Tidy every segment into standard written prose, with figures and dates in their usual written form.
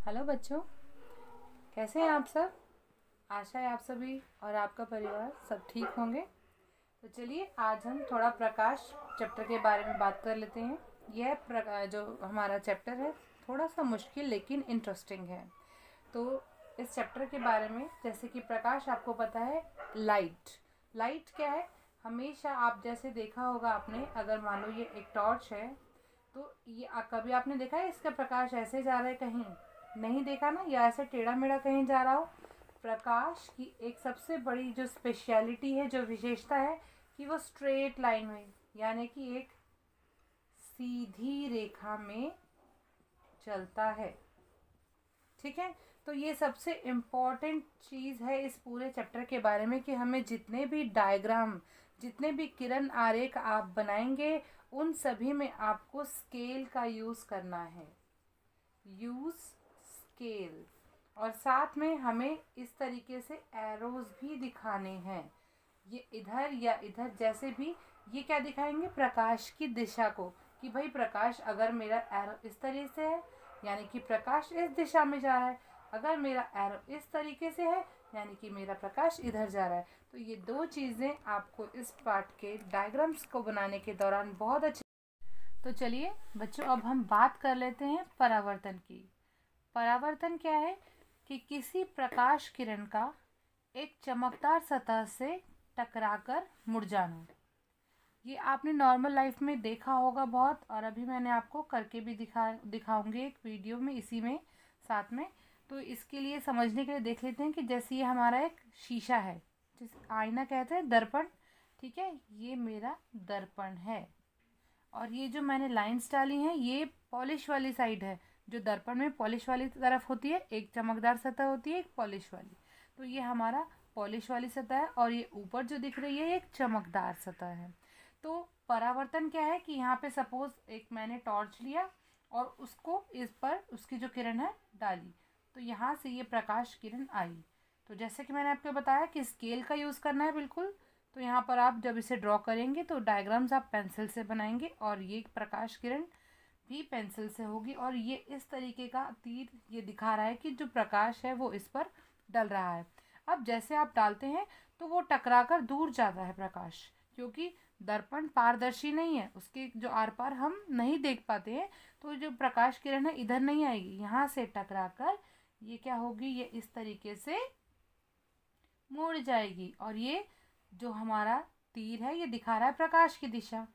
Hello बच्चों, कैसे हैं आप सब। आशा है आप सभी और आपका परिवार सब ठीक होंगे। तो चलिए आज हम थोड़ा प्रकाश चैप्टर के बारे में बात कर लेते हैं। जो हमारा चैप्टर है थोड़ा सा मुश्किल लेकिन इंटरेस्टिंग है। तो इस चैप्टर के बारे में, जैसे कि प्रकाश आपको पता है, लाइट। लाइट क्या है? हमेशा आप जैसे देखा होगा आपने, अगर मान लो ये एक टॉर्च है तो ये कभी आपने देखा है इसका प्रकाश ऐसे जा रहा है? कहीं नहीं देखा ना, या ऐसे टेढ़ा मेढ़ा कहीं जा रहा हो। प्रकाश की एक सबसे बड़ी जो स्पेशलिटी है, जो विशेषता है, कि वो स्ट्रेट लाइन में, यानी कि एक सीधी रेखा में चलता है। ठीक है, तो ये सबसे इम्पॉर्टेंट चीज़ है इस पूरे चैप्टर के बारे में, कि हमें जितने भी डायग्राम, जितने भी किरण आरेख आप बनाएंगे, उन सभी में आपको स्केल का यूज़ करना है। Use scale. और साथ में हमें इस तरीके से एरोज भी दिखाने हैं, ये इधर या इधर, जैसे भी ये क्या दिखाएंगे, प्रकाश की दिशा को, कि भाई प्रकाश अगर मेरा एरो इस तरीके से है यानी कि प्रकाश इस दिशा में जा रहा है, अगर मेरा एरो इस तरीके से है यानी कि मेरा प्रकाश इधर जा रहा है। तो ये दो चीज़ें आपको इस पार्ट के डायग्राम्स को बनाने के दौरान बहुत अच्छी। तो चलिए बच्चों, अब हम बात कर लेते हैं परावर्तन की। परावर्तन क्या है? कि किसी प्रकाश किरण का एक चमकदार सतह से टकराकर मुड़ जाना। ये आपने नॉर्मल लाइफ में देखा होगा बहुत, और अभी मैंने आपको करके भी दिखाऊंगी एक वीडियो में, इसी में साथ में। तो इसके लिए समझने के लिए देख लेते हैं कि जैसे ये हमारा एक शीशा है, जिसे आईना कहते हैं, दर्पण। ठीक है, ये मेरा दर्पण है, और ये जो मैंने लाइंस डाली हैं ये पॉलिश वाली साइड है। जो दर्पण में पॉलिश वाली तरफ होती है, एक चमकदार सतह होती है, एक पॉलिश वाली। तो ये हमारा पॉलिश वाली सतह है, और ये ऊपर जो दिख रही है एक चमकदार सतह है। तो परावर्तन क्या है कि यहाँ पे सपोज एक मैंने टॉर्च लिया और उसको इस पर उसकी जो किरण है डाली, तो यहाँ से ये प्रकाश किरण आई। तो जैसे कि मैंने आपको बताया कि स्केल का यूज़ करना है बिल्कुल। तो यहाँ पर आप जब इसे ड्रॉ करेंगे तो डायग्राम्स आप पेंसिल से बनाएंगे, और ये प्रकाश किरण भी पेंसिल से होगी, और ये इस तरीके का तीर ये दिखा रहा है कि जो प्रकाश है वो इस पर डल रहा है। अब जैसे आप डालते हैं तो वो टकराकर दूर जाता है प्रकाश, क्योंकि दर्पण पारदर्शी नहीं है, उसके जो आर पार हम नहीं देख पाते हैं। तो जो प्रकाश किरण है इधर नहीं आएगी, यहाँ से टकराकर ये क्या होगी, ये इस तरीके से मुड़ जाएगी, और ये जो हमारा तीर है ये दिखा रहा है प्रकाश की दिशा।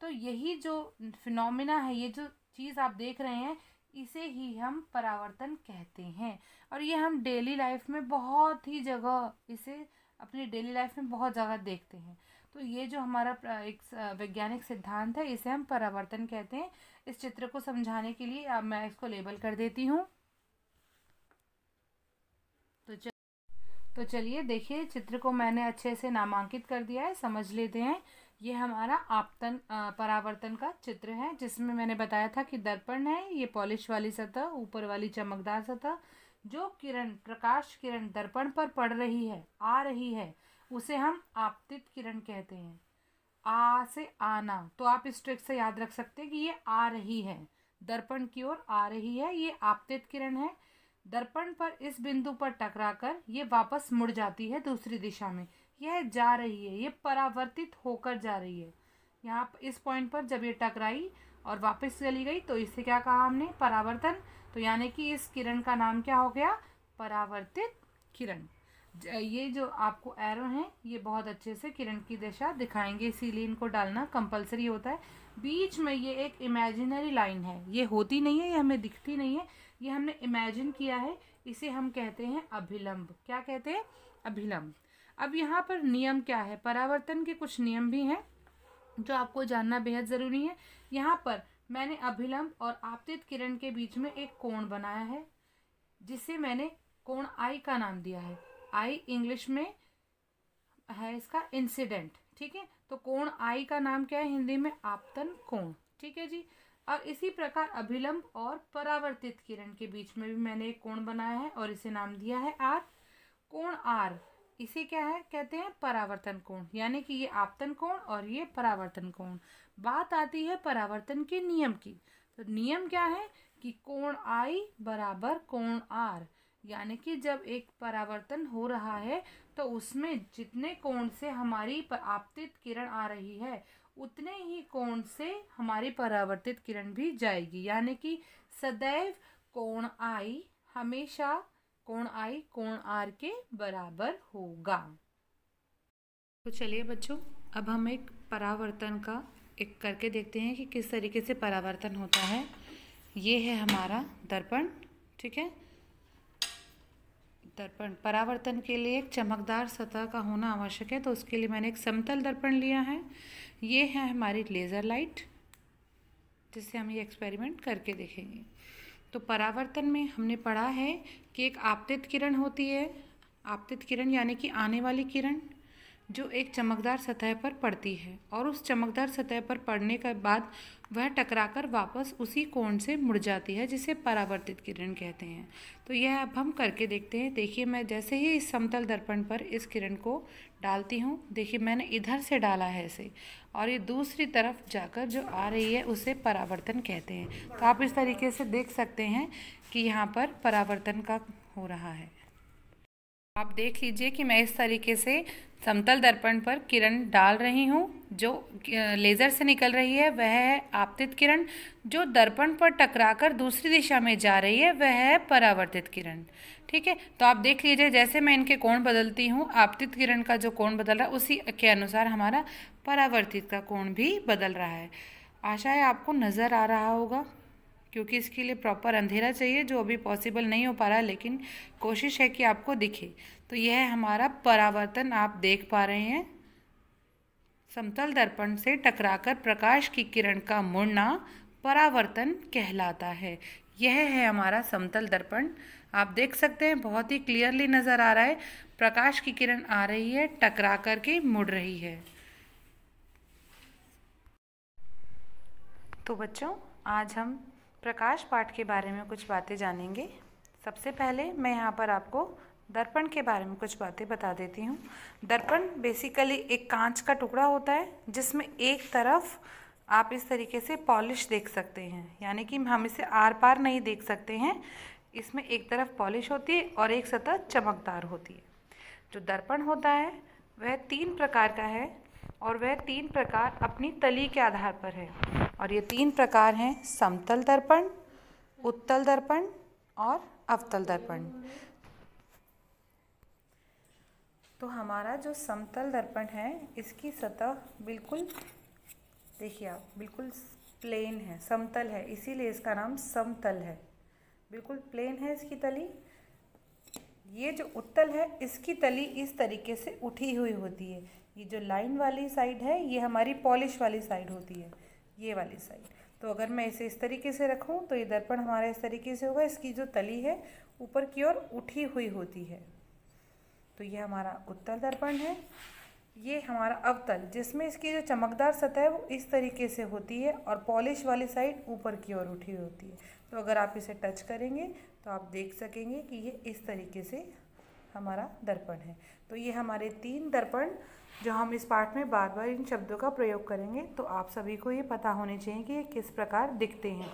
तो यही जो फिनोमिना है, ये जो चीज़ आप देख रहे हैं, इसे ही हम परावर्तन कहते हैं। और ये हम डेली लाइफ में बहुत ही जगह इसे अपनी डेली लाइफ में बहुत जगह देखते हैं। तो ये जो हमारा एक वैज्ञानिक सिद्धांत है, इसे हम परावर्तन कहते हैं। इस चित्र को समझाने के लिए अब मैं इसको लेबल कर देती हूँ। तो तो चलिए देखिए, चित्र को मैंने अच्छे से नामांकित कर दिया है, समझ लेते हैं। ये हमारा आपतन परावर्तन का चित्र है, जिसमें मैंने बताया था कि दर्पण है, ये पॉलिश वाली सतह, ऊपर वाली चमकदार सतह। जो किरण, प्रकाश किरण दर्पण पर पड़ रही है, आ रही है, उसे हम आपतित किरण कहते हैं। आ से आना, तो आप इस ट्रिक से याद रख सकते हैं कि ये आ रही है, दर्पण की ओर आ रही है, ये आपतित किरण है। दर्पण पर इस बिंदु पर टकराकर ये वापस मुड़ जाती है दूसरी दिशा में। यह जा रही है, ये परावर्तित होकर जा रही है। यहाँ इस पॉइंट पर जब ये टकराई और वापस चली गई, तो इसे क्या कहा हमने, परावर्तन। तो यानी कि इस किरण का नाम क्या हो गया, परावर्तित किरण। ये जो आपको एरो हैं ये बहुत अच्छे से किरण की दिशा दिखाएंगे, इसीलिए इनको डालना कंपलसरी होता है। बीच में ये एक इमेजिनरी लाइन है, ये होती नहीं है, ये हमें दिखती नहीं है, ये हमने इमेजिन किया है। इसे हम कहते हैं अभिलंब। क्या कहते हैं, अभिलंब। अब यहाँ पर नियम क्या है, परावर्तन के कुछ नियम भी हैं जो आपको जानना बेहद ज़रूरी है। यहाँ पर मैंने अभिलंब और आपतित किरण के बीच में एक कोण बनाया है, जिसे मैंने कोण आई का नाम दिया है। आई इंग्लिश में है इसका इंसिडेंट। ठीक है, तो कोण आई का नाम क्या है हिंदी में, आपतन कोण। ठीक है जी। और इसी प्रकार अभिलंब और परावर्तित किरण के बीच में भी मैंने एक कोण बनाया है, और इसे नाम दिया है आर। कोण आर, इसे क्या है कहते हैं, परावर्तन कोण, यानी कि ये आपतन कोण और ये परावर्तन कोण। बात आती है परावर्तन के नियम की। तो नियम क्या है कि कोण I बराबर कोण R, यानी कि जब एक परावर्तन हो रहा है तो उसमें जितने कोण से हमारी आपतित किरण आ रही है उतने ही कोण से हमारी परावर्तित किरण भी जाएगी, यानी कि सदैव कोण I हमेशा कोण I कोण R के बराबर होगा। तो चलिए बच्चों, अब हम एक परावर्तन का एक करके देखते हैं कि किस तरीके से परावर्तन होता है। ये है हमारा दर्पण, ठीक है। दर्पण परावर्तन के लिए एक चमकदार सतह का होना आवश्यक है, तो उसके लिए मैंने एक समतल दर्पण लिया है। ये है हमारी लेज़र लाइट, जिससे हम ये एक्सपेरिमेंट करके देखेंगे। तो परावर्तन में हमने पढ़ा है कि एक आपतित किरण होती है। आपतित किरण यानी कि आने वाली किरण जो एक चमकदार सतह पर पड़ती है, और उस चमकदार सतह पर पड़ने के बाद वह टकराकर वापस उसी कोण से मुड़ जाती है, जिसे परावर्तित किरण कहते हैं। तो यह अब हम करके देखते हैं। देखिए, मैं जैसे ही इस समतल दर्पण पर इस किरण को डालती हूँ, देखिए मैंने इधर से डाला है इसे, और ये दूसरी तरफ जाकर जो आ रही है उसे परावर्तन कहते हैं। तो आप इस तरीके से देख सकते हैं कि यहाँ पर परावर्तन का हो रहा है। आप देख लीजिए कि मैं इस तरीके से समतल दर्पण पर किरण डाल रही हूँ। जो लेज़र से निकल रही है वह है आपतित किरण, जो दर्पण पर टकराकर दूसरी दिशा में जा रही है वह है परावर्तित किरण, ठीक है। तो आप देख लीजिए, जैसे मैं इनके कोण बदलती हूँ, आपतित किरण का जो कोण बदल रहा है उसी के अनुसार हमारा परावर्तित का कोण भी बदल रहा है। आशा है आपको नज़र आ रहा होगा, क्योंकि इसके लिए प्रॉपर अंधेरा चाहिए, जो अभी पॉसिबल नहीं हो पा रहा है, लेकिन कोशिश है कि आपको दिखे। तो यह है हमारा परावर्तन, आप देख पा रहे हैं। समतल दर्पण से टकराकर प्रकाश की किरण का मुड़ना परावर्तन कहलाता है। यह है हमारा समतल दर्पण। आप देख सकते हैं, बहुत ही क्लियरली नज़र आ रहा है। प्रकाश की किरण आ रही है, टकरा कर के मुड़ रही है। तो बच्चों, आज हम प्रकाश पाठ के बारे में कुछ बातें जानेंगे। सबसे पहले मैं यहाँ पर आपको दर्पण के बारे में कुछ बातें बता देती हूँ। दर्पण बेसिकली एक कांच का टुकड़ा होता है, जिसमें एक तरफ आप इस तरीके से पॉलिश देख सकते हैं, यानी कि हम इसे आर पार नहीं देख सकते हैं। इसमें एक तरफ पॉलिश होती है और एक सतह चमकदार होती है। जो दर्पण होता है वह 3 प्रकार का है, और वह 3 प्रकार अपनी तली के आधार पर है। और ये 3 प्रकार हैं: समतल दर्पण, उत्तल दर्पण और अवतल दर्पण। तो हमारा जो समतल दर्पण है, इसकी सतह बिल्कुल, देखिए आप, बिल्कुल प्लेन है, समतल है, इसीलिए इसका नाम समतल है। बिल्कुल प्लेन है इसकी तली। ये जो उत्तल है, इसकी तली इस तरीके से उठी हुई होती है। ये जो लाइन वाली साइड है, ये हमारी पॉलिश वाली साइड होती है, ये वाली साइड। तो अगर मैं इसे इस तरीके से रखूं तो ये दर्पण हमारा इस तरीके से होगा। इसकी जो तली है ऊपर की ओर उठी हुई होती है। तो ये हमारा उत्तल दर्पण है। ये हमारा अवतल, जिसमें इसकी जो चमकदार सतह है वो इस तरीके से होती है और पॉलिश वाली साइड ऊपर की ओर उठी हुई होती है। तो अगर आप इसे टच करेंगे तो आप देख सकेंगे कि ये इस तरीके से हमारा दर्पण है। तो ये हमारे 3 दर्पण, जो हम इस पाठ में बार बार इन शब्दों का प्रयोग करेंगे, तो आप सभी को ये पता होने चाहिए कि ये किस प्रकार दिखते हैं।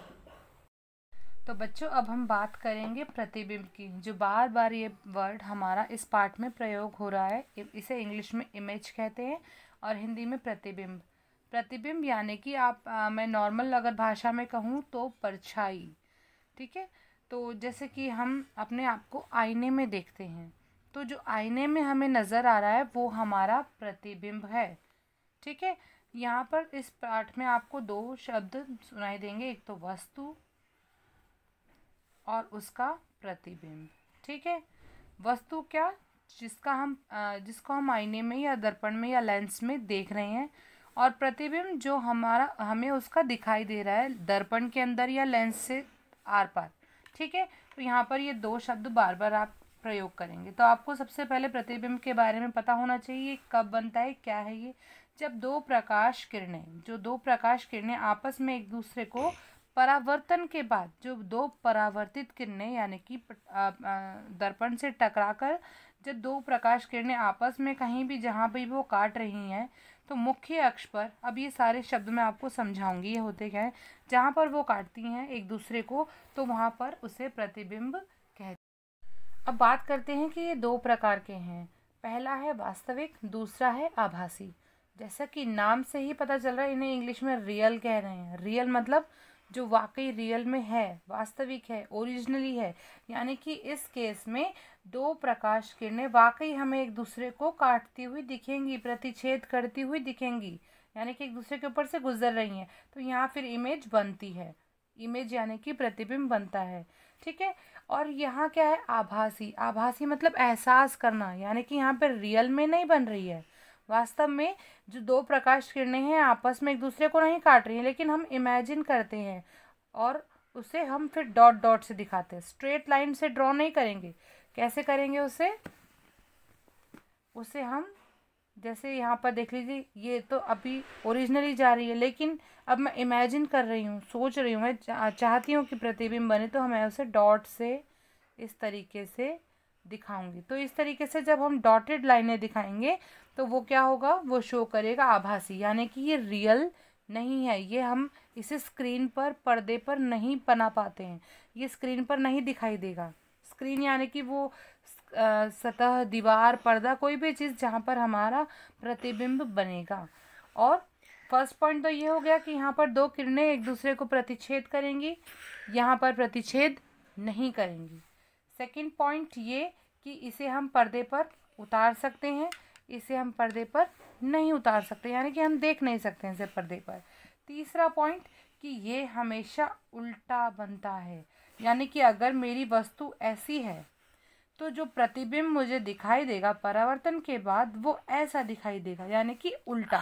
तो बच्चों, अब हम बात करेंगे प्रतिबिंब की, जो बार बार ये वर्ड हमारा इस पाठ में प्रयोग हो रहा है। इसे इंग्लिश में इमेज कहते हैं और हिंदी में प्रतिबिंब। प्रतिबिंब यानी कि मैं नॉर्मल अगर भाषा में कहूँ तो परछाई, ठीक है। तो जैसे कि हम अपने आप को आईने में देखते हैं, तो जो आईने में हमें नज़र आ रहा है वो हमारा प्रतिबिंब है, ठीक है। यहाँ पर इस पाठ में आपको 2 शब्द सुनाई देंगे, एक तो वस्तु और उसका प्रतिबिंब, ठीक है। वस्तु क्या, जिसको हम आईने में या दर्पण में या लेंस में देख रहे हैं, और प्रतिबिंब जो हमें उसका दिखाई दे रहा है दर्पण के अंदर या लेंस से आर पार, ठीक है। तो यहाँ पर ये 2 शब्द बार बार आप प्रयोग करेंगे। तो आपको सबसे पहले प्रतिबिंब के बारे में पता होना चाहिए, कब बनता है, क्या है ये। जब 2 प्रकाश किरणें आपस में एक दूसरे को परावर्तन के बाद, जो 2 परावर्तित किरणें यानी कि दर्पण से टकराकर जब 2 प्रकाश किरणें आपस में कहीं भी, जहाँ भी वो काट रही हैं, तो मुख्य अक्ष पर, अब ये सारे शब्द मैं आपको समझाऊंगी ये होते क्या है, जहाँ पर वो काटती हैं एक दूसरे को तो वहाँ पर उसे प्रतिबिंब कहते हैं। अब बात करते हैं कि ये दो प्रकार के हैं। पहला है वास्तविक, दूसरा है आभासी। जैसा कि नाम से ही पता चल रहा है, इन्हें इंग्लिश में रियल कह रहे हैं। रियल मतलब जो वाकई रियल में है, वास्तविक है, ओरिजिनली है। यानी कि इस केस में दो प्रकाश किरणें वाकई हमें एक दूसरे को काटती हुई दिखेंगी, प्रतिच्छेद करती हुई दिखेंगी, यानी कि एक दूसरे के ऊपर से गुजर रही हैं। तो यहाँ फिर इमेज बनती है, इमेज यानी कि प्रतिबिंब बनता है। ठीक है। और यहाँ क्या है, आभासी। आभासी मतलब एहसास करना, यानी कि यहाँ पर रियल में नहीं बन रही है। वास्तव में जो दो प्रकाश किरणें हैं आपस में एक दूसरे को नहीं काट रही हैं, लेकिन हम इमेजिन करते हैं और उसे हम फिर डॉट डॉट से दिखाते हैं। स्ट्रेट लाइन से ड्रॉ नहीं करेंगे। कैसे करेंगे उसे हम, जैसे यहाँ पर देख लीजिए, ये तो अभी ओरिजिनली जा रही है, लेकिन अब मैं इमेजिन कर रही हूँ, सोच रही हूँ, मैं चाहती हूँ कि प्रतिबिंब बने, तो मैं उसे डॉट से इस तरीके से दिखाऊंगी। तो इस तरीके से जब हम डॉटेड लाइनें दिखाएंगे तो वो क्या होगा, वो शो करेगा आभासी, यानी कि ये रियल नहीं है। ये हम इसे स्क्रीन पर, पर्दे पर नहीं बना पाते हैं, ये स्क्रीन पर नहीं दिखाई देगा। स्क्रीन यानी कि वो सतह, दीवार, पर्दा, कोई भी चीज़ जहाँ पर हमारा प्रतिबिंब बनेगा। और फर्स्ट पॉइंट तो ये हो गया कि यहाँ पर दो किरणें एक दूसरे को प्रतिच्छेद करेंगी, यहाँ पर प्रतिच्छेद नहीं करेंगी। सेकंड पॉइंट ये कि इसे हम पर्दे पर उतार सकते हैं, इसे हम पर्दे पर नहीं उतार सकते, यानी कि हम देख नहीं सकते हैं इसे पर्दे पर। तीसरा पॉइंट कि ये हमेशा उल्टा बनता है, यानी कि अगर मेरी वस्तु ऐसी है तो जो प्रतिबिंब मुझे दिखाई देगा परावर्तन के बाद वो ऐसा दिखाई देगा, यानी कि उल्टा।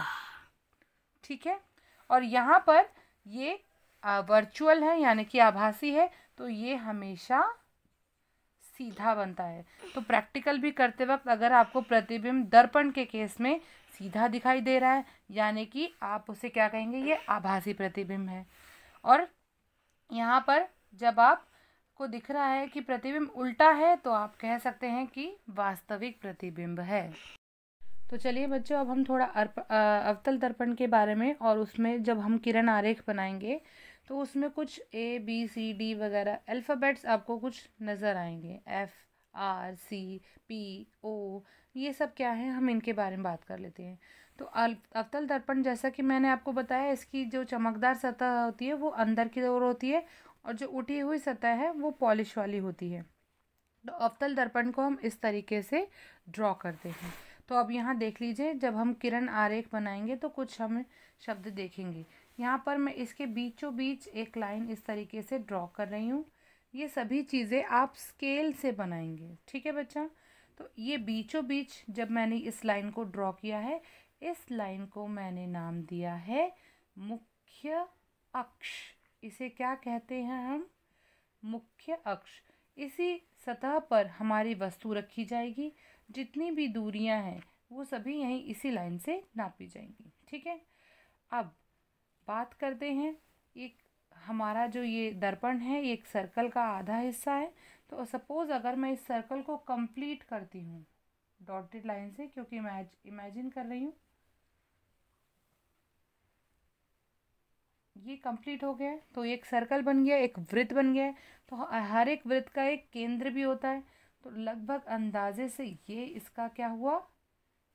ठीक है। और यहाँ पर ये वर्चुअल है, यानी कि आभासी है, तो ये हमेशा सीधा बनता है। तो प्रैक्टिकल भी करते वक्त अगर आपको प्रतिबिंब दर्पण के केस में सीधा दिखाई दे रहा है, यानी कि आप उसे क्या कहेंगे, ये आभासी प्रतिबिंब है। और यहाँ पर जब आपको दिख रहा है कि प्रतिबिंब उल्टा है तो आप कह सकते हैं कि वास्तविक प्रतिबिंब है। तो चलिए बच्चों, अब हम थोड़ा अवतल दर्पण के बारे में, और उसमें जब हम किरण आरेख बनाएंगे तो उसमें कुछ ABCD वगैरह अल्फ़ाबेट्स आपको कुछ नज़र आएंगे, FRCPO, ये सब क्या है, हम इनके बारे में बात कर लेते हैं। तो अवतल दर्पण, जैसा कि मैंने आपको बताया, इसकी जो चमकदार सतह होती है वो अंदर की ओर होती है, और जो उठी हुई सतह है वो पॉलिश वाली होती है। तो अवतल दर्पण को हम इस तरीके से ड्रॉ करते हैं। तो अब यहाँ देख लीजिए, जब हम किरण आरेख बनाएंगे तो कुछ हम शब्द देखेंगे। यहाँ पर मैं इसके बीचों बीच एक लाइन इस तरीके से ड्रॉ कर रही हूँ। ये सभी चीज़ें आप स्केल से बनाएंगे। ठीक है बच्चा। तो ये बीचों बीच जब मैंने इस लाइन को ड्रॉ किया है, इस लाइन को मैंने नाम दिया है मुख्य अक्ष। इसे क्या कहते हैं हम, मुख्य अक्ष। इसी सतह पर हमारी वस्तु रखी जाएगी, जितनी भी दूरियां हैं वो सभी यहीं इसी लाइन से नापी जाएंगी। ठीक है। अब बात करते हैं, एक हमारा जो ये दर्पण है ये एक सर्कल का आधा हिस्सा है। तो सपोज अगर मैं इस सर्कल को कंप्लीट करती हूँ डॉटेड लाइन से, क्योंकि मैं इमेजिन कर रही हूँ ये कंप्लीट हो गया है, तो एक सर्कल बन गया, एक वृत्त बन गया है। तो हर एक वृत्त का एक केंद्र भी होता है, तो लगभग अंदाजे से ये इसका क्या हुआ,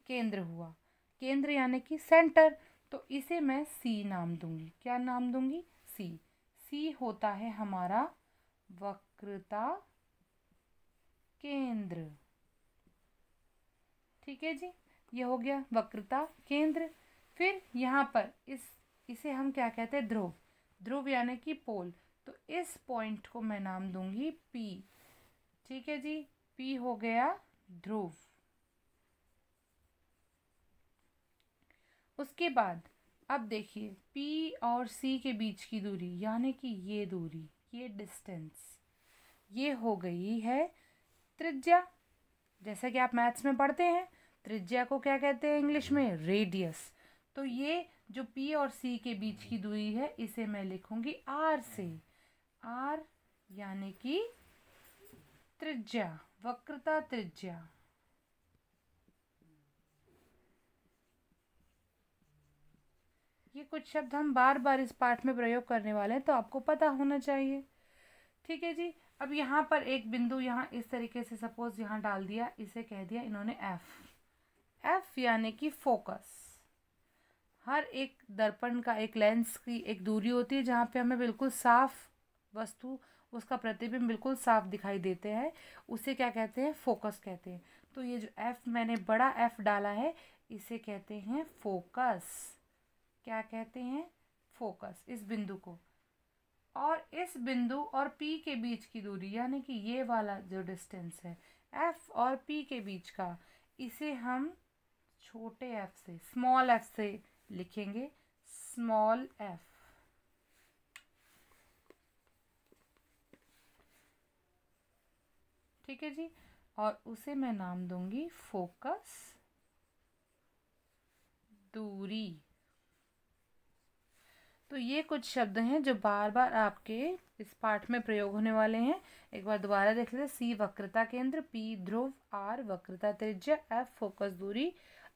केंद्र हुआ। केंद्र यानी कि सेंटर। तो इसे मैं C नाम दूंगी। क्या नाम दूंगी, C। C होता है हमारा वक्रता केंद्र। ठीक है जी, ये हो गया वक्रता केंद्र। फिर यहाँ पर इसे हम क्या कहते हैं, ध्रुव। ध्रुव यानी कि पोल। तो इस पॉइंट को मैं नाम दूंगी P। ठीक है जी, P हो गया ध्रुव। उसके बाद अब देखिए P और C के बीच की दूरी, यानी कि ये दूरी, ये डिस्टेंस, ये हो गई है त्रिज्या। जैसा कि आप मैथ्स में पढ़ते हैं, त्रिज्या को क्या कहते हैं इंग्लिश में, रेडियस। तो ये जो P और C के बीच की दूरी है इसे मैं लिखूंगी R से। R यानी कि त्रिज्या, वक्रता त्रिज्या। ये कुछ शब्द हम बार बार इस पाठ में प्रयोग करने वाले हैं, तो आपको पता होना चाहिए। ठीक है जी। अब यहाँ पर एक बिंदु यहाँ इस तरीके से सपोज यहाँ डाल दिया, इसे कह दिया इन्होंने एफ। एफ यानी कि फोकस। हर एक दर्पण का एक लेंस की एक दूरी होती है जहाँ पे हमें बिल्कुल साफ वस्तु, उसका प्रतिबिंब बिल्कुल साफ दिखाई देते हैं, उसे क्या कहते हैं? फोकस कहते हैं। तो ये जो एफ मैंने बड़ा एफ डाला है, इसे कहते हैं फोकस। क्या कहते हैं? फोकस, इस बिंदु को। और इस बिंदु और पी के बीच की दूरी यानी कि ये वाला जो डिस्टेंस है एफ और पी के बीच का, इसे हम छोटे एफ से, स्मॉल एफ से लिखेंगे, स्मॉल एफ। ठीक है जी। और उसे मैं नाम दूंगी फोकस दूरी। तो ये कुछ शब्द हैं जो बार बार आपके इस पाठ में प्रयोग होने वाले हैं। एक बार दोबारा देख लेते। सी वक्रता केंद्र, पी ध्रुव, आर वक्रता त्रिज्या, एफ फोकस दूरी,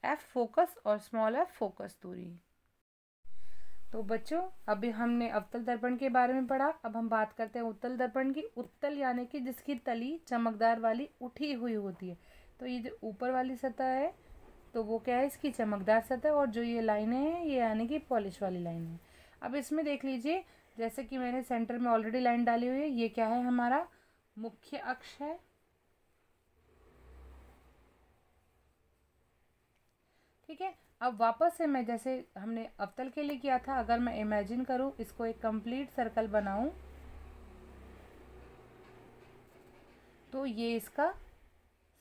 एफ फोकस और स्मॉल एफ फोकस दूरी। तो बच्चों अभी हमने अवतल दर्पण के बारे में पढ़ा। अब हम बात करते हैं उत्तल दर्पण की। उत्तल यानी कि जिसकी तली चमकदार वाली उठी हुई होती है। तो ये जो ऊपर वाली सतह है तो वो क्या है? इसकी चमकदार सतह। और जो ये लाइनें हैं ये यानी कि पॉलिश वाली लाइन है। अब इसमें देख लीजिए, जैसे कि मैंने सेंटर में ऑलरेडी लाइन डाली हुई है, ये क्या है? हमारा मुख्य अक्ष है। ठीक है। अब वापस से मैं, जैसे हमने अवतल के लिए किया था, अगर मैं इमेजिन करूं इसको एक कंप्लीट सर्कल बनाऊं, तो ये इसका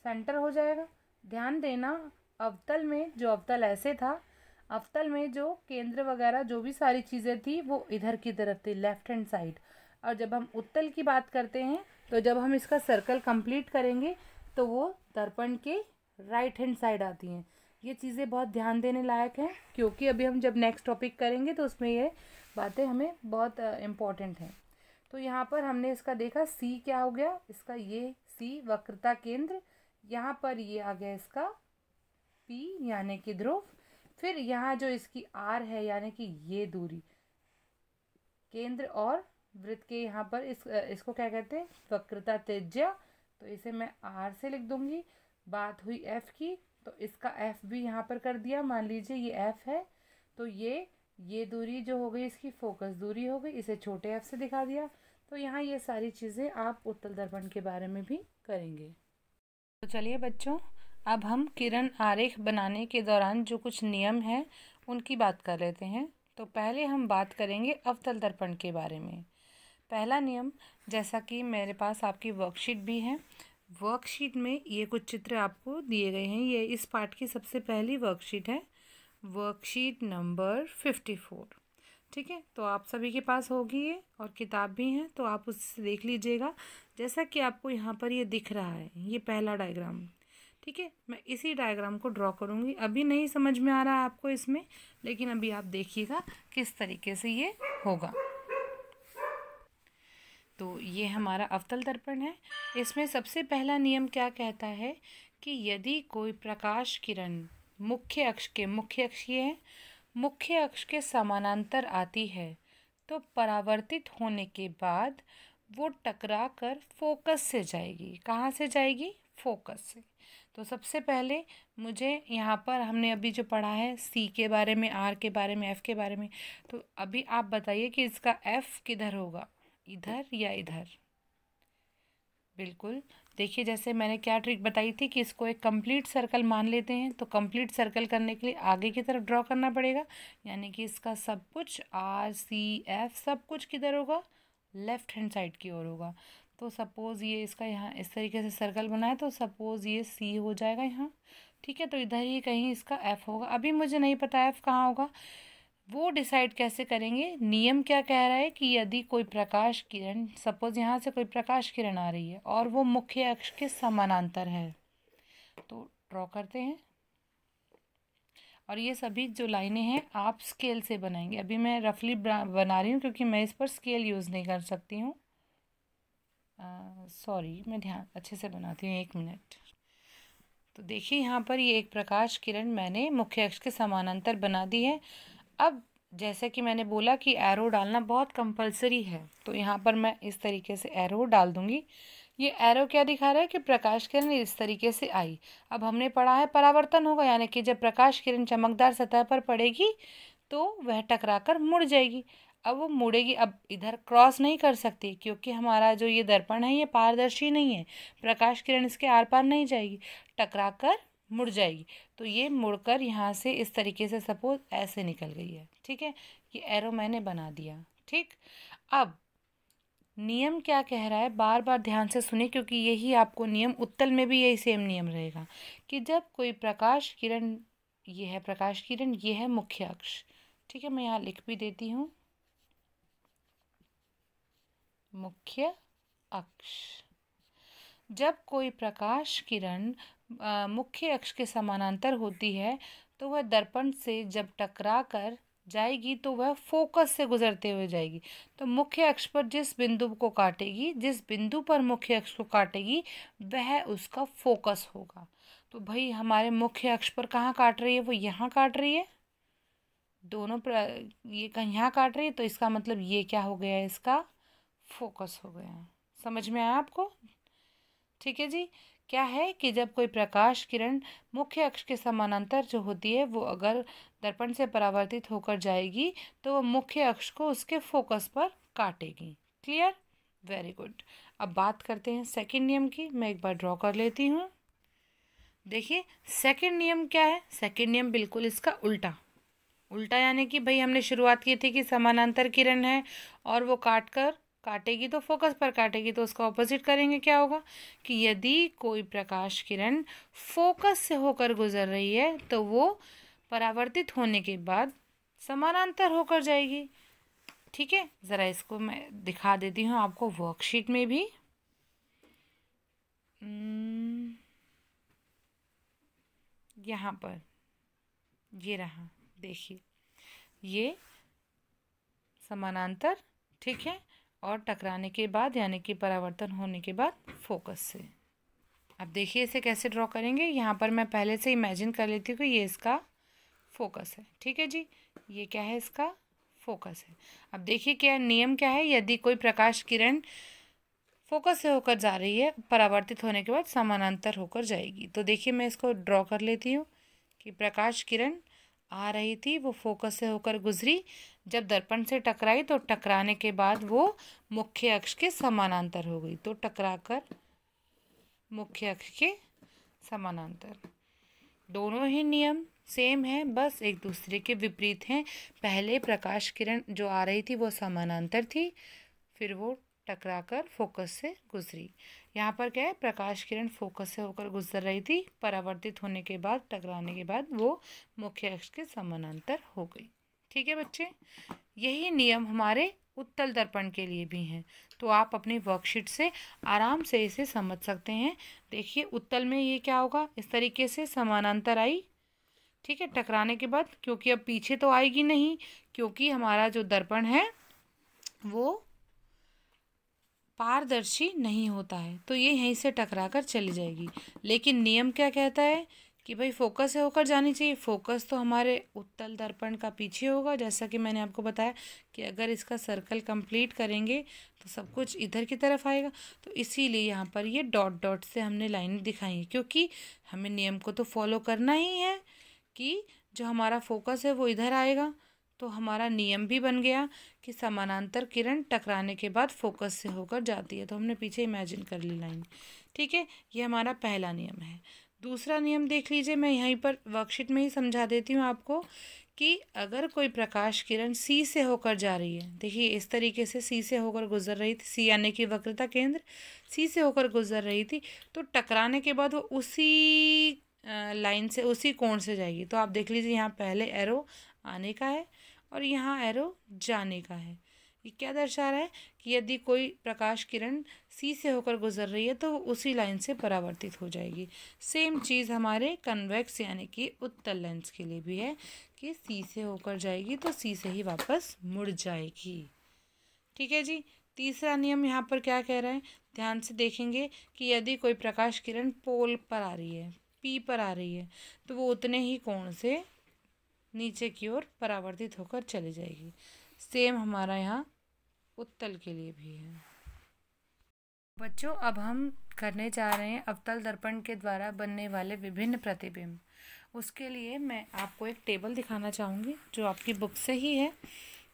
सेंटर हो जाएगा। ध्यान देना, अवतल में जो अवतल ऐसे था, अवतल में जो केंद्र वगैरह जो भी सारी चीज़ें थी वो इधर की तरफ थी, लेफ्ट हैंड साइड। और जब हम उत्तल की बात करते हैं तो जब हम इसका सर्कल कंप्लीट करेंगे तो वो दर्पण के राइट हैंड साइड आती हैं। ये चीज़ें बहुत ध्यान देने लायक हैं, क्योंकि अभी हम जब नेक्स्ट टॉपिक करेंगे तो उसमें ये बातें हमें बहुत इम्पोर्टेंट हैं। तो यहाँ पर हमने इसका देखा, सी क्या हो गया? इसका ये सी वक्रता केंद्र, यहाँ पर ये आ गया इसका पी यानी कि ध्रुव। फिर यहाँ जो इसकी आर है यानी कि ये दूरी, केंद्र और वृत्त के यहाँ पर इसको क्या कहते हैं? वक्रता त्रिज्या। तो इसे मैं आर से लिख दूंगी। बात हुई एफ की, तो इसका एफ भी यहाँ पर कर दिया। मान लीजिए ये एफ है, तो ये दूरी जो हो गई इसकी फोकस दूरी हो गई, इसे छोटे एफ से दिखा दिया। तो यहाँ ये सारी चीज़ें आप उत्तल दर्पण के बारे में भी करेंगे। तो चलिए बच्चों, अब हम किरण आरेख बनाने के दौरान जो कुछ नियम हैं उनकी बात कर लेते हैं। तो पहले हम बात करेंगे अवतल दर्पण के बारे में। पहला नियम, जैसा कि मेरे पास आपकी वर्कशीट भी है, वर्कशीट में ये कुछ चित्र आपको दिए गए हैं। ये इस पाठ की सबसे पहली वर्कशीट है, वर्कशीट नंबर 54। ठीक है, तो आप सभी के पास होगी ये, और किताब भी है, तो आप उससे देख लीजिएगा। जैसा कि आपको यहाँ पर ये दिख रहा है, ये पहला डायग्राम। ठीक है, मैं इसी डायग्राम को ड्रॉ करूँगी। अभी नहीं समझ में आ रहा है आपको इसमें, लेकिन अभी आप देखिएगा किस तरीके से ये होगा। तो ये हमारा अवतल दर्पण है। इसमें सबसे पहला नियम क्या कहता है कि यदि कोई प्रकाश किरण मुख्य अक्ष ये है, मुख्य अक्ष के समानांतर आती है, तो परावर्तित होने के बाद वो टकरा कर फोकस से जाएगी। कहाँ से जाएगी? फोकस से। तो सबसे पहले मुझे यहाँ पर हमने अभी जो पढ़ा है सी के बारे में, आर के बारे में, एफ के बारे में, तो अभी आप बताइए कि इसका एफ किधर होगा, इधर या इधर? बिल्कुल, देखिए जैसे मैंने क्या ट्रिक बताई थी कि इसको एक कंप्लीट सर्कल मान लेते हैं। तो कंप्लीट सर्कल करने के लिए आगे की तरफ ड्रॉ करना पड़ेगा, यानी कि इसका सब कुछ आर सी एफ सब कुछ किधर होगा? लेफ्ट हैंड साइड की ओर होगा। तो सपोज़ ये इसका यहाँ इस तरीके से सर्कल बनाए, तो सपोज़ ये सी हो जाएगा यहाँ। ठीक है, तो इधर ही कहीं इसका एफ होगा। अभी मुझे नहीं पता एफ कहाँ होगा, वो डिसाइड कैसे करेंगे? नियम क्या कह रहा है कि यदि कोई प्रकाश किरण, सपोज यहाँ से कोई प्रकाश किरण आ रही है और वो मुख्य अक्ष के समानांतर है, तो ड्रॉ करते हैं। और ये सभी जो लाइनें हैं आप स्केल से बनाएंगे। अभी मैं रफली बना रही हूँ क्योंकि मैं इस पर स्केल यूज़ नहीं कर सकती हूँ। सॉरी, मैं ध्यान अच्छे से बनाती हूँ, 1 मिनट। तो देखिए यहाँ पर ये एक प्रकाश किरण मैंने मुख्य अक्ष के समानांतर बना दी है। अब जैसे कि मैंने बोला कि एरो डालना बहुत कंपलसरी है, तो यहाँ पर मैं इस तरीके से एरो डाल दूंगी। ये एरो क्या दिखा रहा है कि प्रकाश किरण इस तरीके से आई। अब हमने पढ़ा है परावर्तन होगा, यानी कि जब प्रकाश किरण चमकदार सतह पर पड़ेगी तो वह टकराकर मुड़ जाएगी। अब वो मुड़ेगी, अब इधर क्रॉस नहीं कर सकती क्योंकि हमारा जो ये दर्पण है ये पारदर्शी नहीं है, प्रकाश किरण इसके आर पार नहीं जाएगी, टकराकर मुड़ जाएगी। तो ये मुड़कर यहाँ से इस तरीके से सपोज ऐसे निकल गई है। ठीक है, ये एरो मैंने बना दिया। ठीक, अब नियम क्या कह रहा है, बार बार ध्यान से सुनिए क्योंकि यही आपको नियम उत्तल में भी यही सेम नियम रहेगा कि जब कोई प्रकाश किरण, ये है प्रकाश किरण, ये है मुख्य अक्ष। ठीक है, मैं यहाँ लिख भी देती हूँ मुख्य अक्ष। जब कोई प्रकाश किरण मुख्य अक्ष के समानांतर होती है तो वह दर्पण से जब टकरा कर जाएगी तो वह फोकस से गुजरते हुए जाएगी। तो मुख्य अक्ष पर जिस बिंदु को काटेगी, जिस बिंदु पर मुख्य अक्ष को काटेगी वह उसका फोकस होगा। तो भाई हमारे मुख्य अक्ष पर कहाँ काट रही है, वो यहाँ काट रही है, ये कहीं यहाँ काट रही है, तो इसका मतलब ये क्या हो गया, इसका फोकस हो गया। समझ में आया आपको? ठीक है जी। क्या है कि जब कोई प्रकाश किरण मुख्य अक्ष के समानांतर जो होती है वो अगर दर्पण से परावर्तित होकर जाएगी तो वो मुख्य अक्ष को उसके फोकस पर काटेगी। क्लियर? Very good. अब बात करते हैं सेकंड नियम की। मैं एक बार ड्रॉ कर लेती हूँ। देखिए सेकंड नियम क्या है, सेकंड नियम बिल्कुल इसका उल्टा। उल्टा यानी कि भाई हमने शुरुआत की थी कि समानांतर किरण है और वो काटेगी तो फोकस पर काटेगी, तो उसका ऑपोजिट करेंगे, क्या होगा कि यदि कोई प्रकाश किरण फोकस से होकर गुजर रही है तो वो परावर्तित होने के बाद समानांतर होकर जाएगी। ठीक है, ज़रा इसको मैं दिखा देती हूँ आपको वर्कशीट में भी। यहाँ पर ये रहा, देखिए ये समानांतर, ठीक है, और टकराने के बाद यानी कि परावर्तन होने के बाद फोकस से। अब देखिए इसे कैसे ड्रॉ करेंगे। यहाँ पर मैं पहले से इमेजिन कर लेती हूँ कि ये इसका फोकस है। ठीक है जी, ये क्या है, इसका फोकस है। अब देखिए क्या नियम क्या है, यदि कोई प्रकाश किरण फोकस से होकर जा रही है, परावर्तित होने के बाद समानांतर होकर जाएगी। तो देखिए मैं इसको ड्रॉ कर लेती हूँ कि प्रकाश किरण आ रही थी, वो फोकस से होकर गुजरी, जब दर्पण से टकराई तो टकराने के बाद वो मुख्य अक्ष के समानांतर हो गई, तो टकराकर मुख्य अक्ष के समानांतर। दोनों ही नियम सेम है, बस एक दूसरे के विपरीत हैं। पहले प्रकाश किरण जो आ रही थी वो समानांतर थी, फिर वो टकराकर फोकस से गुजरी। यहाँ पर क्या है, प्रकाश किरण फोकस से होकर गुजर रही थी, परावर्तित होने के बाद टकराने के बाद वो मुख्य अक्ष के समानांतर हो गई। ठीक है बच्चे, यही नियम हमारे उत्तल दर्पण के लिए भी हैं, तो आप अपनी वर्कशीट से आराम से इसे समझ सकते हैं। देखिए उत्तल में ये क्या होगा, इस तरीके से समानांतर आई, ठीक है, टकराने के बाद, क्योंकि अब पीछे तो आएगी नहीं क्योंकि हमारा जो दर्पण है वो पारदर्शी नहीं होता है, तो ये यहीं से टकरा कर चली जाएगी। लेकिन नियम क्या कहता है कि भाई फोकस से होकर जानी चाहिए। फोकस तो हमारे उत्तल दर्पण का पीछे होगा, जैसा कि मैंने आपको बताया कि अगर इसका सर्कल कंप्लीट करेंगे तो सब कुछ इधर की तरफ आएगा। तो इसीलिए यहाँ पर ये डॉट डॉट से हमने लाइन दिखाई है, क्योंकि हमें नियम को तो फॉलो करना ही है कि जो हमारा फोकस है वो इधर आएगा। तो हमारा नियम भी बन गया कि समानांतर किरण टकराने के बाद फोकस से होकर जाती है, तो हमने पीछे इमेजिन कर ली लाइन। ठीक है, ये हमारा पहला नियम है। दूसरा नियम देख लीजिए, मैं यहीं पर वर्कशीट में ही समझा देती हूँ आपको कि अगर कोई प्रकाश किरण सी से होकर जा रही है, देखिए इस तरीके से सी से होकर गुजर रही थी, सी यानी कि वक्रता केंद्र सी से होकर गुजर रही थी, तो टकराने के बाद वो उसी लाइन से, उसी कोण से जाएगी। तो आप देख लीजिए यहाँ पहले एरो आने का है और यहाँ एरो जाने का है। ये क्या दर्शा रहा है कि यदि कोई प्रकाश किरण सी से होकर गुजर रही है तो वो उसी लाइन से परावर्तित हो जाएगी। सेम चीज़ हमारे कन्वेक्स यानी कि उत्तल लेंस के लिए भी है कि सी से होकर जाएगी तो सी से ही वापस मुड़ जाएगी। ठीक है जी। तीसरा नियम यहाँ पर क्या कह रहा है, ध्यान से देखेंगे कि यदि कोई प्रकाश किरण पोल पर आ रही है, पी पर आ रही है, तो वो उतने ही कोण से नीचे की ओर परावर्तित होकर चली जाएगी। सेम हमारा यहाँ उत्तल के लिए भी है। बच्चों, अब हम करने जा रहे हैं अवतल दर्पण के द्वारा बनने वाले विभिन्न प्रतिबिंब। उसके लिए मैं आपको एक टेबल दिखाना चाहूँगी जो आपकी बुक से ही है।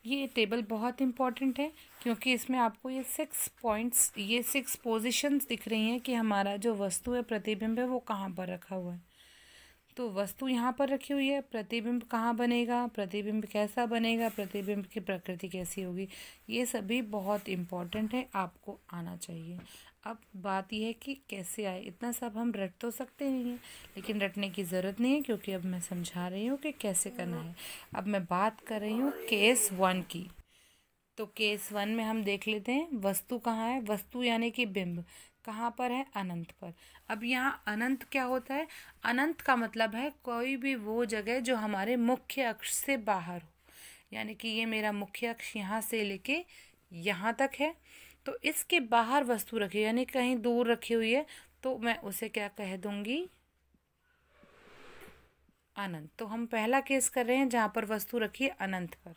ये टेबल बहुत इम्पॉर्टेंट है क्योंकि इसमें आपको ये 6 पॉइंट्स, ये 6 पोजीशंस दिख रही हैं कि हमारा जो वस्तु है, प्रतिबिंब है, वो कहाँ पर रखा हुआ है। तो वस्तु यहाँ पर रखी हुई है, प्रतिबिंब कहाँ बनेगा, प्रतिबिंब कैसा बनेगा, प्रतिबिंब की प्रकृति कैसी होगी, ये सभी बहुत इम्पॉर्टेंट है, आपको आना चाहिए। अब बात यह है कि कैसे आए। इतना सब हम रट तो सकते नहीं हैं, लेकिन रटने की ज़रूरत नहीं है क्योंकि अब मैं समझा रही हूँ कि कैसे करना है। अब मैं बात कर रही हूँ केस 1 की। तो केस 1 में हम देख लेते हैं वस्तु कहाँ है। वस्तु यानी कि बिंब कहाँ पर है, अनंत पर। अब यहाँ अनंत क्या होता है, अनंत का मतलब है कोई भी वो जगह जो हमारे मुख्य अक्ष से बाहर हो। यानी कि ये मेरा मुख्य अक्ष यहाँ से लेके यहाँ तक है, तो इसके बाहर वस्तु रखी, यानी कहीं दूर रखी हुई है, तो मैं उसे क्या कह दूंगी, अनंत। तो हम पहला केस कर रहे हैं जहाँ पर वस्तु रखी है अनंत पर।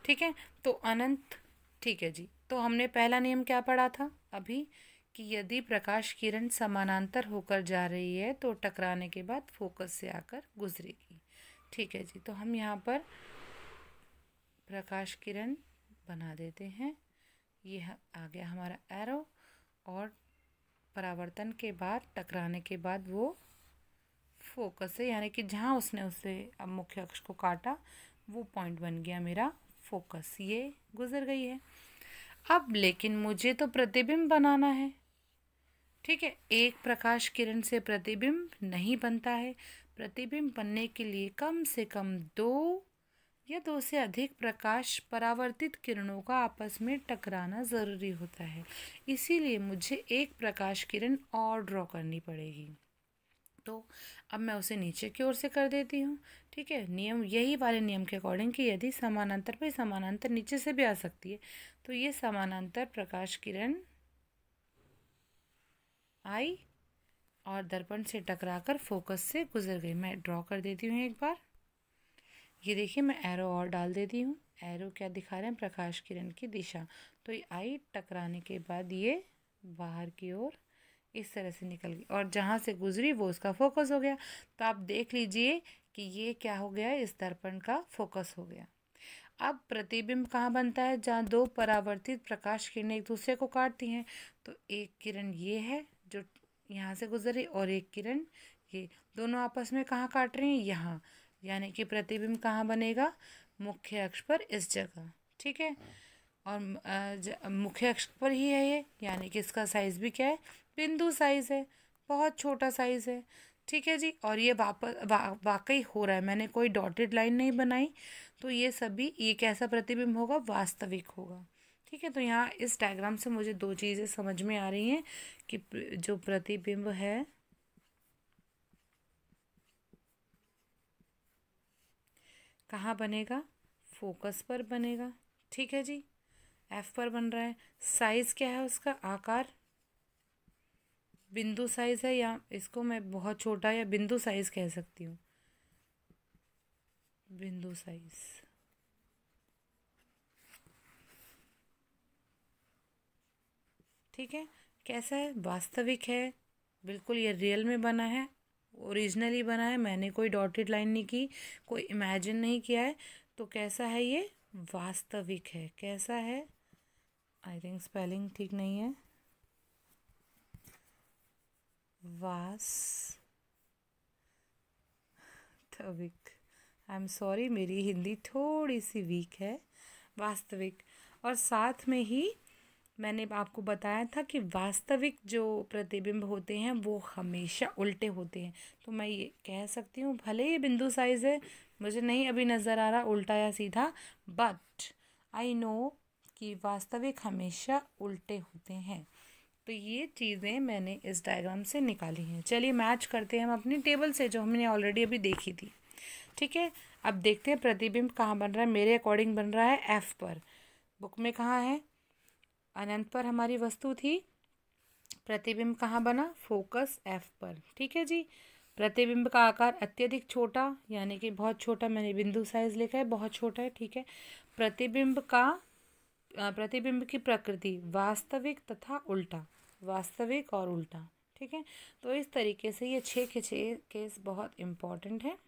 ठीक है, तो अनंत। ठीक है जी। तो हमने पहला नियम क्या पढ़ा था अभी, कि यदि प्रकाश किरण समानांतर होकर जा रही है तो टकराने के बाद फोकस से आकर गुजरेगी। ठीक है जी। तो हम यहाँ पर प्रकाश किरण बना देते हैं। ये आ गया हमारा एरो, और परावर्तन के बाद, टकराने के बाद वो फोकस है, यानी कि जहाँ उसने उसे अब मुख्य अक्ष को काटा वो पॉइंट बन गया मेरा फोकस। ये गुजर गई है। अब लेकिन मुझे तो प्रतिबिंब बनाना है। ठीक है, एक प्रकाश किरण से प्रतिबिंब नहीं बनता है। प्रतिबिंब बनने के लिए कम से कम 2 या 2 से अधिक प्रकाश परावर्तित किरणों का आपस में टकराना ज़रूरी होता है। इसीलिए मुझे एक प्रकाश किरण और ड्रॉ करनी पड़ेगी। तो अब मैं उसे नीचे की ओर से कर देती हूँ। ठीक है, नियम यही वाले नियम के अकॉर्डिंग कि यदि समानांतर पे, समानांतर नीचे से भी आ सकती है, तो ये समानांतर प्रकाश किरण आई और दर्पण से टकराकर फोकस से गुजर गई। मैं ड्रॉ कर देती हूँ एक बार। ये देखिए, मैं एरो और डाल देती हूँ। एरो क्या दिखा रहे हैं, प्रकाश किरण की दिशा। तो ये आई, टकराने के बाद ये बाहर की ओर इस तरह से निकल गई, और जहाँ से गुजरी वो उसका फोकस हो गया। तो आप देख लीजिए कि ये क्या हो गया, इस दर्पण का फोकस हो गया। अब प्रतिबिंब कहाँ बनता है, जहाँ 2 परावर्तित प्रकाश किरणें एक दूसरे को काटती हैं। तो एक किरण ये है जो यहाँ से गुजर रही, और एक किरण ये, दोनों आपस में कहाँ काट रही हैं, यहाँ। यानी कि प्रतिबिंब कहाँ बनेगा, मुख्य अक्ष पर, इस जगह। ठीक है, और मुख्य अक्ष पर ही है ये, यानी कि इसका साइज भी क्या है, बिंदु साइज है, बहुत छोटा साइज है। ठीक है जी। और ये वाकई हो रहा है, मैंने कोई डॉटेड लाइन नहीं बनाई। तो ये सभी, ये कैसा प्रतिबिंब होगा, वास्तविक होगा। ठीक है, तो यहाँ इस डायग्राम से मुझे 2 चीज़ें समझ में आ रही हैं कि जो प्रतिबिंब है कहाँ बनेगा, फोकस पर बनेगा। ठीक है जी, एफ पर बन रहा है। साइज क्या है उसका, आकार बिंदु साइज है, या इसको मैं बहुत छोटा या बिंदु साइज कह सकती हूँ, बिंदु साइज। ठीक है, कैसा है, वास्तविक है, बिल्कुल ये रियल में बना है, ओरिजिनली बना है, मैंने कोई डॉटेड लाइन नहीं की, कोई इमेजिन नहीं किया है। तो कैसा है ये, वास्तविक है। कैसा है, आई थिंक स्पेलिंग ठीक नहीं है, वास्तविक। आई एम सॉरी, मेरी हिंदी थोड़ी सी वीक है। वास्तविक। और साथ में ही मैंने आपको बताया था कि वास्तविक जो प्रतिबिंब होते हैं वो हमेशा उल्टे होते हैं। तो मैं ये कह सकती हूँ, भले ही बिंदु साइज है, मुझे नहीं अभी नज़र आ रहा उल्टा या सीधा, बट आई नो कि वास्तविक हमेशा उल्टे होते हैं। तो ये चीज़ें मैंने इस डायग्राम से निकाली हैं। चलिए मैच करते हैं हम अपनी टेबल से, जो हमने ऑलरेडी अभी देखी थी। ठीक है, अब देखते हैं प्रतिबिंब कहाँ बन रहा है। मेरे अकॉर्डिंग बन रहा है एफ पर। बुक में कहाँ है, अनंत पर हमारी वस्तु थी, प्रतिबिंब कहाँ बना, फोकस एफ पर। ठीक है जी। प्रतिबिंब का आकार अत्यधिक छोटा, यानी कि बहुत छोटा, मैंने बिंदु साइज लिखा है, बहुत छोटा है, ठीक है। प्रतिबिंब की प्रकृति वास्तविक तथा उल्टा, वास्तविक और उल्टा, ठीक है। तो इस तरीके से ये 6 के 6 केस बहुत इम्पॉर्टेंट है।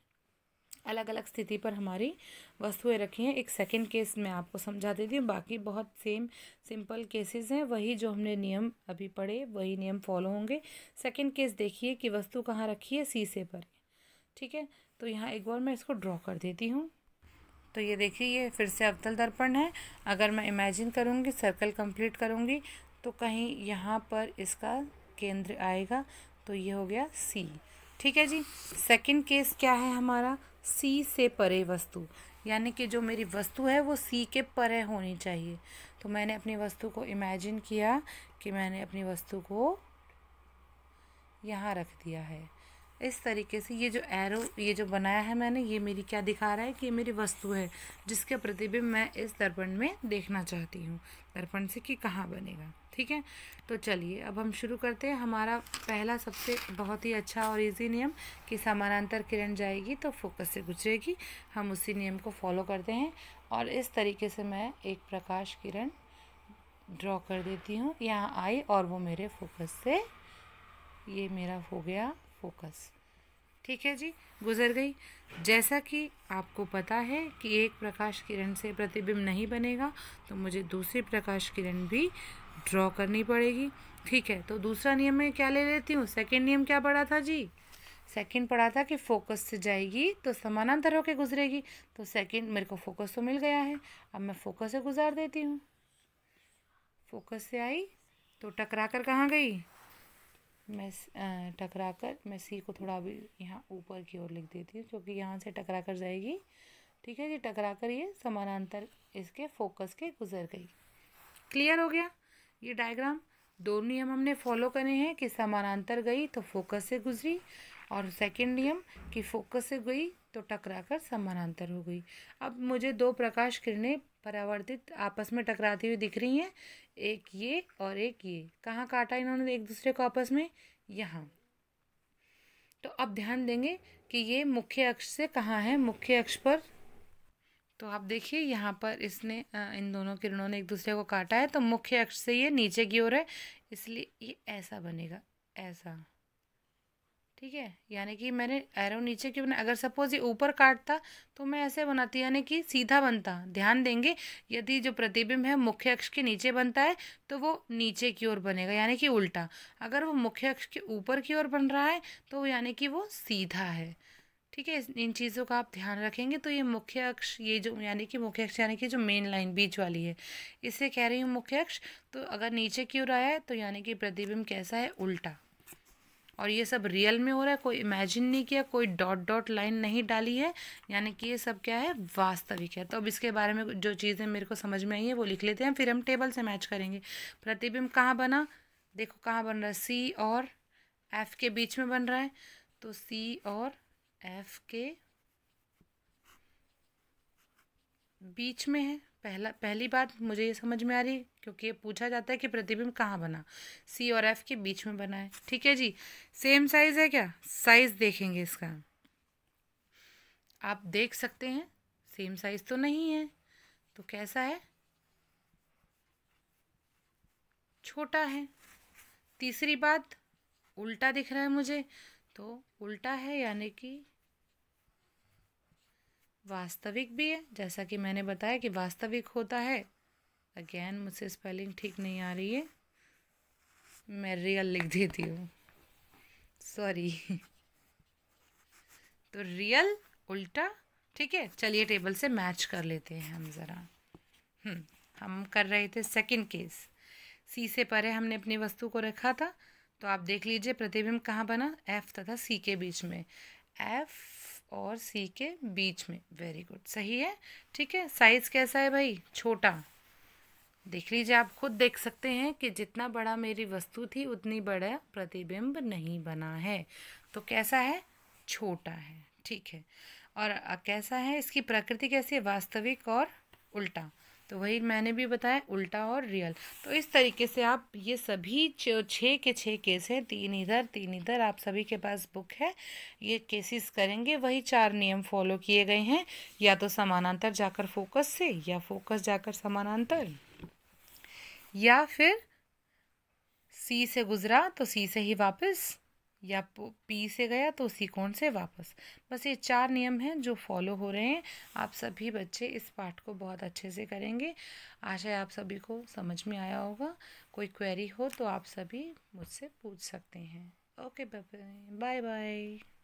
अलग अलग स्थिति पर हमारी वस्तुएं रखी हैं। एक सेकंड केस मैं आपको समझा देती हूँ, बाकी बहुत सिंपल केसेस हैं, वही जो हमने नियम अभी पढ़े वही नियम फॉलो होंगे। सेकंड केस देखिए कि वस्तु कहाँ रखी है, शीशे पर, ठीक है। तो यहाँ एक बार मैं इसको ड्रॉ कर देती हूँ। तो ये देखिए, ये फिर से अवतल दर्पण है। अगर मैं इमेजिन करूँगी, सर्कल कंप्लीट करूँगी, तो कहीं यहाँ पर इसका केंद्र आएगा, तो ये हो गया सी, ठीक है जी। सेकंड केस क्या है हमारा, सी से परे वस्तु, यानी कि जो मेरी वस्तु है वो सी के परे होनी चाहिए। तो मैंने अपनी वस्तु को इमेजिन किया कि मैंने अपनी वस्तु को यहाँ रख दिया है। इस तरीके से ये जो एरो ये जो बनाया है मैंने, ये मेरी क्या दिखा रहा है कि ये मेरी वस्तु है जिसका प्रतिबिंब मैं इस दर्पण में देखना चाहती हूँ, दर्पण से कि कहाँ बनेगा, ठीक है। तो चलिए अब हम शुरू करते हैं। हमारा पहला सबसे बहुत ही अच्छा और इजी नियम कि समानांतर किरण जाएगी तो फोकस से गुजरेगी, हम उसी नियम को फॉलो करते हैं। और इस तरीके से मैं एक प्रकाश किरण ड्रॉ कर देती हूँ, यहाँ आई और वो मेरे फोकस से, ये मेरा हो गया फोकस, ठीक है जी, गुजर गई। जैसा कि आपको पता है कि एक प्रकाश किरण से प्रतिबिंब नहीं बनेगा, तो मुझे दूसरी प्रकाश किरण भी ड्रॉ करनी पड़ेगी, ठीक है। तो दूसरा नियम मैं क्या ले लेती हूँ, सेकंड नियम क्या पढ़ा था जी, सेकंड पढ़ा था कि फोकस से जाएगी तो समानांतर होकर गुजरेगी। तो सेकंड मेरे को फोकस तो मिल गया है, अब मैं फोकस से गुजार देती हूँ। फोकस से आई तो टकरा कर कहाँ गई, मैं टकरा कर मैं सी को थोड़ा अभी यहाँ ऊपर की ओर लिख देती हूँ, क्योंकि यहाँ से टकरा कर जाएगी, ठीक है जी। टकरा कर ये समानांतर इसके फोकस के गुजर गई। क्लियर हो गया ये डायग्राम। दो नियम हमने फॉलो करे हैं कि समानांतर गई तो फोकस से गुजरी, और सेकंड नियम कि फोकस से गई तो टकरा कर समानांतर हो गई। अब मुझे दो प्रकाश किरणें परावर्तित आपस में टकराती हुई दिख रही हैं, एक ये और एक ये। कहाँ काटा इन्होंने एक दूसरे को आपस में, यहाँ। तो अब ध्यान देंगे कि ये मुख्य अक्ष से कहाँ है, मुख्य अक्ष पर। तो आप देखिए यहाँ पर इसने इन दोनों किरणों ने एक दूसरे को काटा है, तो मुख्य अक्ष से ये नीचे की ओर है, इसलिए ये ऐसा बनेगा, ऐसा, ठीक है। यानी कि मैंने एरो नीचे क्यों बना, अगर सपोज ये ऊपर काटता तो मैं ऐसे बनाती, यानी कि सीधा बनता। ध्यान देंगे, यदि जो प्रतिबिंब है मुख्य अक्ष के नीचे बनता है तो वो नीचे की ओर बनेगा, यानी कि उल्टा। अगर वो मुख्य अक्ष के ऊपर की ओर बन रहा है तो यानी कि वो सीधा है, ठीक है। इन चीज़ों का आप ध्यान रखेंगे। तो ये मुख्य अक्ष, ये जो यानी कि मुख्य अक्ष यानी कि जो मेन लाइन बीच वाली है, इसे कह रही हूँ मुख्य अक्ष। तो अगर नीचे की ओर आया है तो यानी कि प्रतिबिंब कैसा है, उल्टा। और ये सब रियल में हो रहा है, कोई इमेजिन नहीं किया, कोई डॉट डॉट लाइन नहीं डाली है, यानी कि ये सब क्या है, वास्तविक है। तो अब इसके बारे में जो चीज़ें मेरे को समझ में आई है वो लिख लेते हैं, फिर हम टेबल से मैच करेंगे। प्रतिबिंब कहाँ बना, देखो कहाँ बन रहा है, सी और एफ के बीच में बन रहा है। तो सी और एफ के बीच में है। पहली बात मुझे ये समझ में आ रही है, क्योंकि ये पूछा जाता है कि प्रतिबिंब कहाँ बना, सी और एफ के बीच में बना है, ठीक है जी। सेम साइज है क्या, साइज देखेंगे इसका, आप देख सकते हैं सेम साइज तो नहीं है, तो कैसा है, छोटा है। तीसरी बात, उल्टा दिख रहा है मुझे, तो उल्टा है यानी कि वास्तविक भी है, जैसा कि मैंने बताया कि वास्तविक होता है। अगेन मुझसे स्पेलिंग ठीक नहीं आ रही है, मैं रियल लिख देती हूँ, सॉरी। तो रियल, उल्टा, ठीक है। चलिए टेबल से मैच कर लेते हैं हम ज़रा। हम कर रहे थे सेकंड केस, सी से परे हमने अपनी वस्तु को रखा था। तो आप देख लीजिए प्रतिबिंब कहाँ बना, एफ तथा सी के बीच में, एफ और सी के बीच में, वेरी गुड, सही है, ठीक है। साइज कैसा है भाई, छोटा। देख लीजिए, आप खुद देख सकते हैं कि जितना बड़ा मेरी वस्तु थी उतनी बड़ा प्रतिबिंब नहीं बना है। तो कैसा है, छोटा है, ठीक है। और कैसा है, इसकी प्रकृति कैसी है, वास्तविक और उल्टा। तो वही मैंने भी बताया, उल्टा और रियल। तो इस तरीके से आप ये सभी 6 केस हैं, 3 इधर 3 इधर, आप सभी के पास बुक है, ये केसेस करेंगे। वही 4 नियम फॉलो किए गए हैं, या तो समानांतर जाकर फोकस से, या फोकस जाकर समानांतर, या फिर सी से गुजरा तो सी से ही वापस, या पी से गया तो सी कोण से वापस। बस ये 4 नियम हैं जो फॉलो हो रहे हैं। आप सभी बच्चे इस पाठ को बहुत अच्छे से करेंगे। आशा है आप सभी को समझ में आया होगा। कोई क्वेरी हो तो आप सभी मुझसे पूछ सकते हैं। Okay bye bye.